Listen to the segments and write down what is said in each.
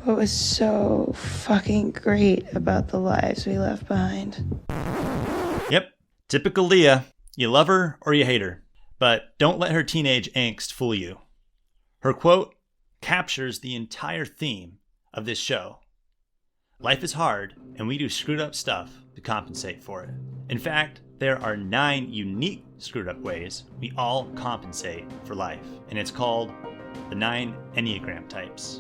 what was so fucking great about the lives we left behind. Yep, typical Leah. You love her or you hate her, but don't let her teenage angst fool you. Her quote captures the entire theme of this show. Life is hard, and we do screwed up stuff to compensate for it. In fact, there are 9 unique screwed up ways we all compensate for life, and it's called the 9 Enneagram types.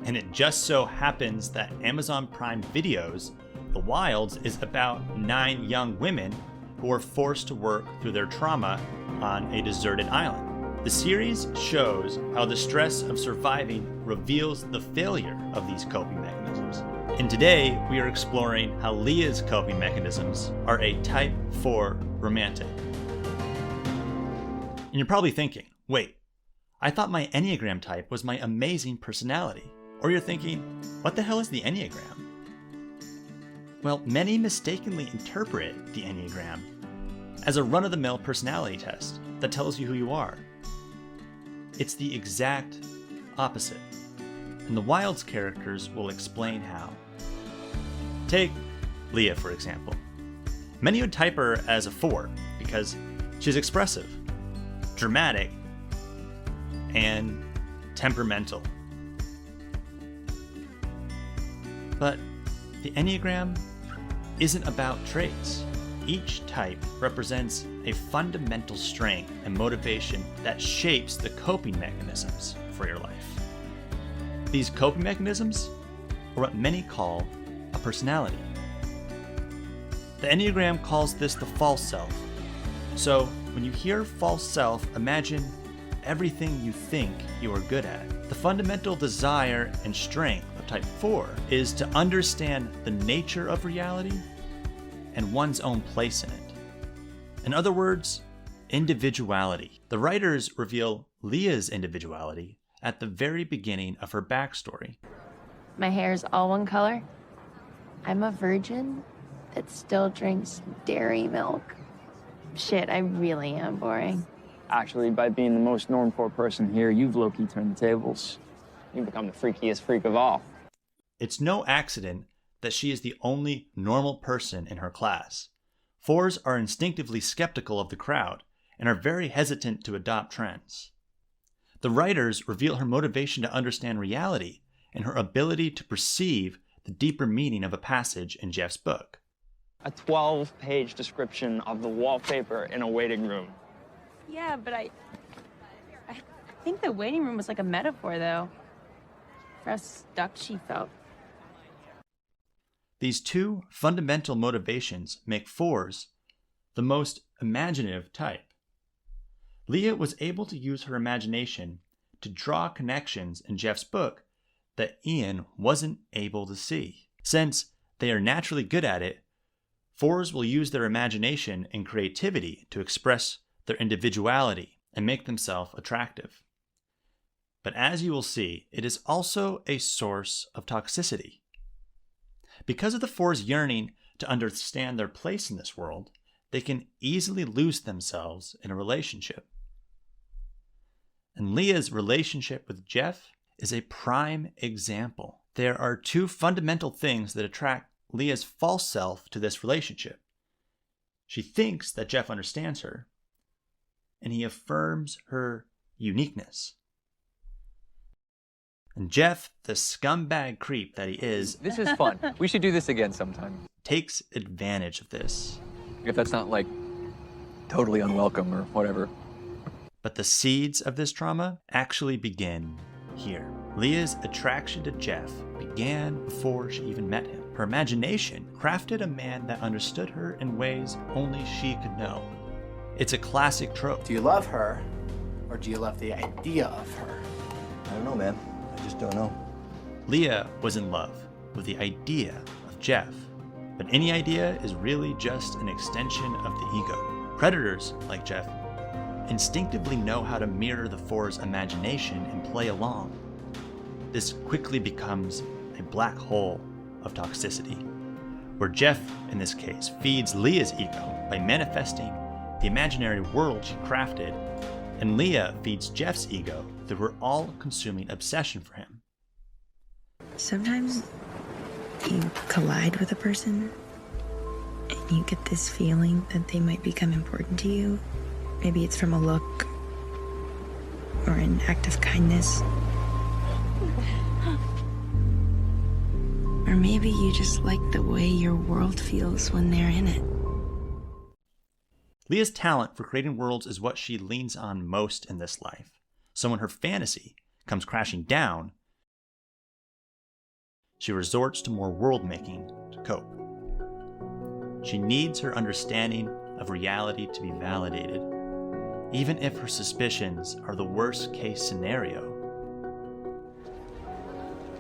And it just so happens that Amazon Prime Video's The Wilds is about 9 young women who are forced to work through their trauma on a deserted island. The series shows how the stress of surviving reveals the failure of these coping mechanisms. And today, we are exploring how Leah's coping mechanisms are a type 4 romantic. And you're probably thinking, wait, I thought my Enneagram type was my amazing personality. Or you're thinking, what the hell is the Enneagram? Well, many mistakenly interpret the Enneagram as a run-of-the-mill personality test that tells you who you are. It's the exact opposite, and the Wilds characters will explain how. Take Leah, for example. Many would type her as a 4 because she's expressive, dramatic, and temperamental. But the Enneagram isn't about traits. Each type represents a fundamental strength and motivation that shapes the coping mechanisms for your life. These coping mechanisms are what many call a personality. The Enneagram calls this the false self. So when you hear false self, imagine everything you think you are good at. The fundamental desire and strength of type 4 is to understand the nature of reality and one's own place in it. In other words, individuality. The writers reveal Leah's individuality at the very beginning of her backstory. My hair is all one color. I'm a virgin that still drinks dairy milk. Shit, I really am boring. Actually, by being the most normcore person here, you've low-key turned the tables. You've become the freakiest freak of all. It's no accident that she is the only normal person in her class. 4s are instinctively skeptical of the crowd and are very hesitant to adopt trends. The writers reveal her motivation to understand reality and her ability to perceive the deeper meaning of a passage in Jeff's book. A 12-page description of the wallpaper in a waiting room. Yeah, but I think the waiting room was like a metaphor, though, for how stuck she felt. These 2 fundamental motivations make 4s the most imaginative type. Leah was able to use her imagination to draw connections in Jeff's book that Ian wasn't able to see. Since they are naturally good at it, 4s will use their imagination and creativity to express their individuality and make themselves attractive. But as you will see, it is also a source of toxicity. Because of the 4's yearning to understand their place in this world, they can easily lose themselves in a relationship. And Leah's relationship with Jeff is a prime example. There are 2 fundamental things that attract Leah's false self to this relationship. She thinks that Jeff understands her, and he affirms her uniqueness. And Jeff, the scumbag creep that he is, This is fun. We should do this again sometime. takes advantage of this. If that's not like totally unwelcome or whatever. But the seeds of this trauma actually begin here. Leah's attraction to Jeff began before she even met him. Her imagination crafted a man that understood her in ways only she could know. It's a classic trope. Do you love her, or do you love the idea of her? I don't know, man. I just don't know. Leah was in love with the idea of Jeff, but any idea is really just an extension of the ego. Predators, like Jeff, instinctively know how to mirror the 4's imagination and play along. This quickly becomes a black hole of toxicity, where Jeff, in this case, feeds Leah's ego by manifesting the imaginary world she crafted, and Leah feeds Jeff's ego through her all-consuming obsession for him. Sometimes you collide with a person and you get this feeling that they might become important to you. Maybe it's from a look or an act of kindness. Or maybe you just like the way your world feels when they're in it. Leah's talent for creating worlds is what she leans on most in this life. So when her fantasy comes crashing down, she resorts to more world-making to cope. She needs her understanding of reality to be validated, even if her suspicions are the worst-case scenario.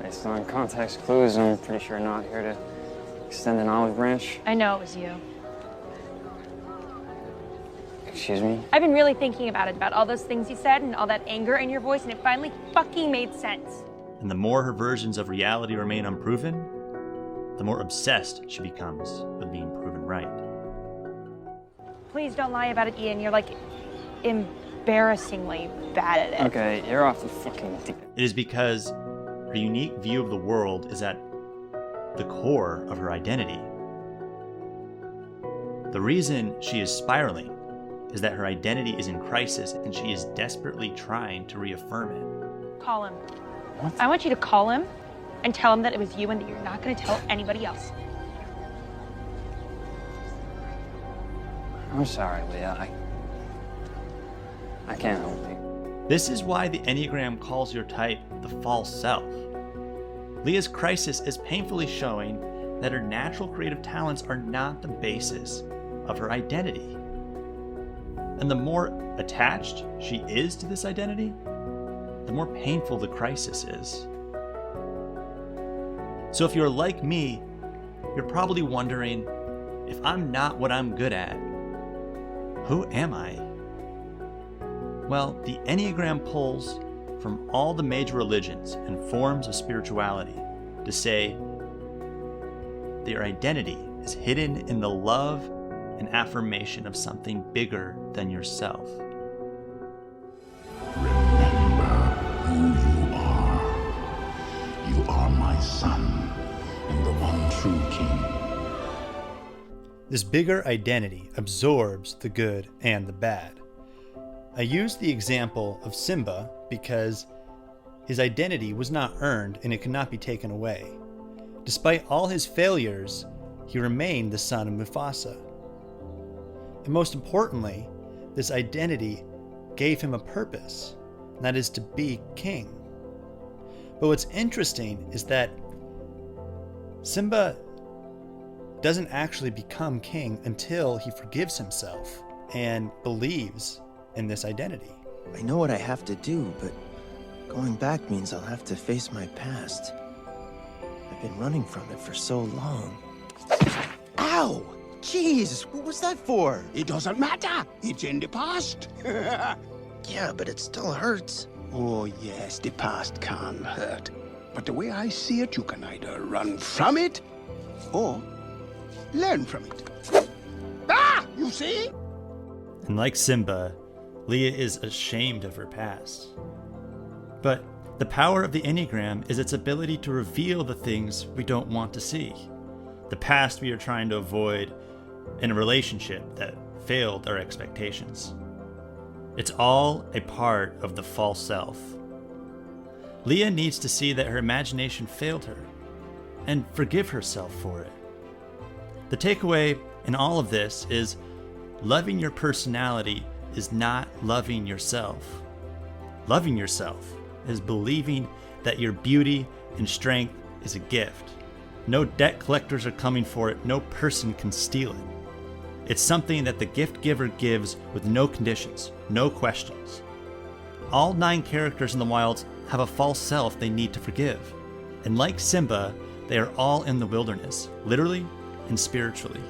Based on context clues, I'm pretty sure not here to extend an olive branch. I know it was you. Excuse me? I've been really thinking about it, about all those things you said and all that anger in your voice, and it finally fucking made sense. And the more her versions of reality remain unproven, the more obsessed she becomes with being proven right. Please don't lie about it, Ian. You're like embarrassingly bad at it. Okay, you're off the fucking deep. It is because her unique view of the world is at the core of her identity. The reason she is spiraling is that her identity is in crisis and she is desperately trying to reaffirm it. Call him. What? I want you to call him and tell him that it was you and that you're not going to tell anybody else. I'm sorry, Leah. I can't help you. This is why the Enneagram calls your type the false self. Leah's crisis is painfully showing that her natural creative talents are not the basis of her identity. And the more attached she is to this identity, the more painful the crisis is. So if you're like me, you're probably wondering, if I'm not what I'm good at, who am I? Well, the Enneagram pulls from all the major religions and forms of spirituality to say that your identity is hidden in the love and affirmation of something bigger than yourself. Remember who you are. You are my son and the one true king. This bigger identity absorbs the good and the bad. I use the example of Simba because his identity was not earned and it could not be taken away. Despite all his failures, he remained the son of Mufasa. And most importantly, this identity gave him a purpose, and that is to be king. But what's interesting is that Simba doesn't actually become king until he forgives himself and believes in this identity. I know what I have to do, but going back means I'll have to face my past. I've been running from it for so long. Ow! Jeez, what was that for? It doesn't matter. It's in the past. Yeah, but it still hurts. Oh, yes, the past can hurt. But the way I see it, you can either run from it or learn from it. Ah! You see? And like Simba, Leah is ashamed of her past. But the power of the Enneagram is its ability to reveal the things we don't want to see. The past we are trying to avoid in a relationship that failed our expectations. It's all a part of the false self. Leah needs to see that her imagination failed her and forgive herself for it. The takeaway in all of this is loving your personality is not loving yourself. Loving yourself is believing that your beauty and strength is a gift. No debt collectors are coming for it. No person can steal it. It's something that the gift giver gives with no conditions, no questions. All 9 characters in the wilds have a false self they need to forgive. And like Simba, they are all in the wilderness, literally and spiritually.